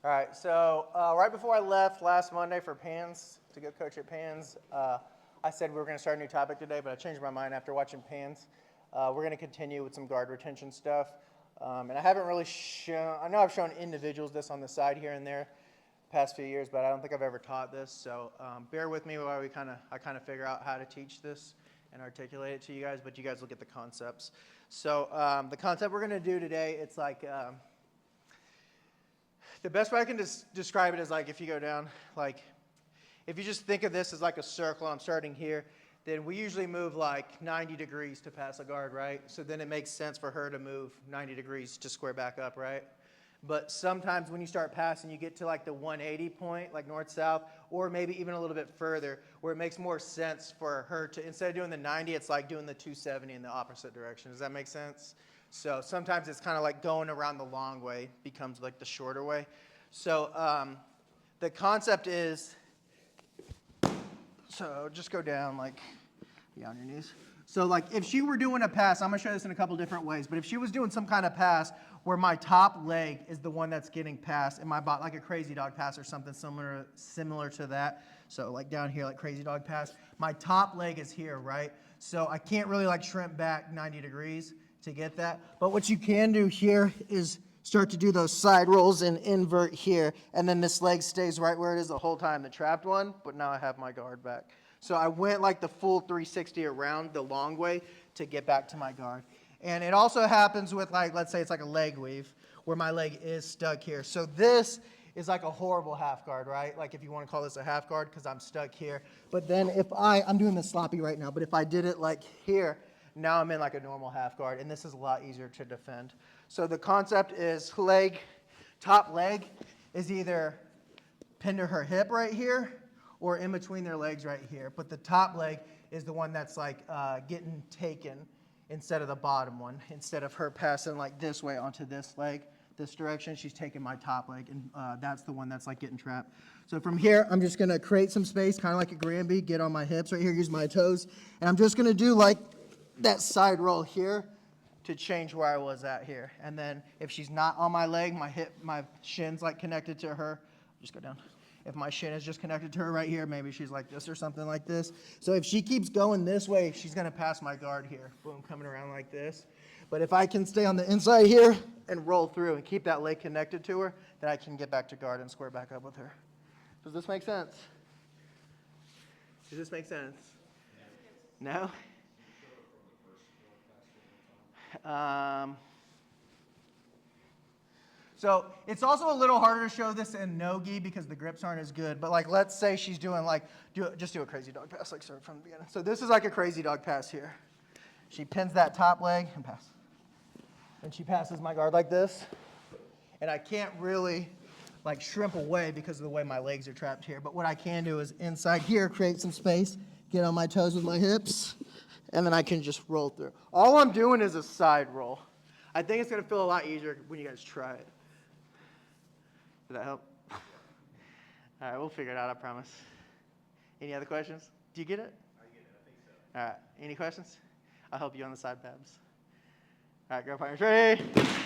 All right, so right before I left last Monday for PANS to go coach at PANS, I said we were going to start a new topic today, but I changed my mind after watching PANS. We're going to continue with some guard retention stuff. And I haven't really shown, I know I've shown individuals this on the side here and there past few years, but I don't think I've ever taught this. So bear with me while I kind of figure out how to teach this and articulate it to you guys, but you guys will get the concepts. So the concept we're going to do today, it's like, the best way I can describe it is like if you go down, like if you just think of this as like a circle, I'm starting here, then we usually move like 90 degrees to pass a guard, right? So then it makes sense for her to move 90 degrees to square back up, right? But sometimes when you start passing, you get to like the 180 point, like north-south, or maybe even a little bit further, where it makes more sense for her to, instead of doing the 90, it's like doing the 270 in the opposite direction. Does that make sense? So sometimes it's kind of like going around the long way becomes like the shorter way. So the concept is, so just go down like, be on your knees. So like if she were doing a pass, I'm going to show this in a couple different ways, but if she was doing some kind of pass where my top leg is the one that's getting passed and my bot, like a crazy dog pass or something similar to that. So like down here, like crazy dog pass, my top leg is here, right? So I can't really like shrimp back 90 degrees to get that. But what you can do here is start to do those side rolls and invert here, and then this leg stays right where it is the whole time, the trapped one, but now I have my guard back. So I went like the full 360 around the long way to get back to my guard. And it also happens with like, let's say it's like a leg weave, where my leg is stuck here. So this is like a horrible half guard, right? Like if you want to call this a half guard because I'm stuck here. But then if I'm doing this sloppy right now, but if I did it like here, now I'm in like a normal half guard, and this is a lot easier to defend. So the concept is top leg is either pinned to her hip right here or in between their legs right here. But the top leg is the one that's like getting taken instead of the bottom one. Instead of her passing like this way onto this leg, this direction, she's taking my top leg, and that's the one that's like getting trapped. So from here, I'm just going to create some space, kind of like a Granby, get on my hips right here, use my toes, and I'm just going to do like that side roll here to change where I was at here. And then if she's not on my leg, my shin's like connected to her, just go down. If my shin is just connected to her right here, maybe she's like this or something like this. So if she keeps going this way, she's going to pass my guard here. Boom, coming around like this. But if I can stay on the inside here and roll through and keep that leg connected to her, then I can get back to guard and square back up with her. Does this make sense? Does this make sense? No? So it's also a little harder to show this in no-gi because the grips aren't as good. But like, let's say she's doing like, just do a crazy dog pass, like start from the beginning. So this is like a crazy dog pass here. She pins that top leg and pass. And she passes my guard like this. And I can't really like shrimp away because of the way my legs are trapped here. But what I can do is inside here, create some space, get on my toes with my hips, and then I can just roll through. All I'm doing is a side roll. I think it's going to feel a lot easier when you guys try it. Did that help? All right, we'll figure it out, I promise. Any other questions? Do you get it? I get it. I think so. All right, any questions? I'll help you on the side, Babs. All right, girl partners, ready?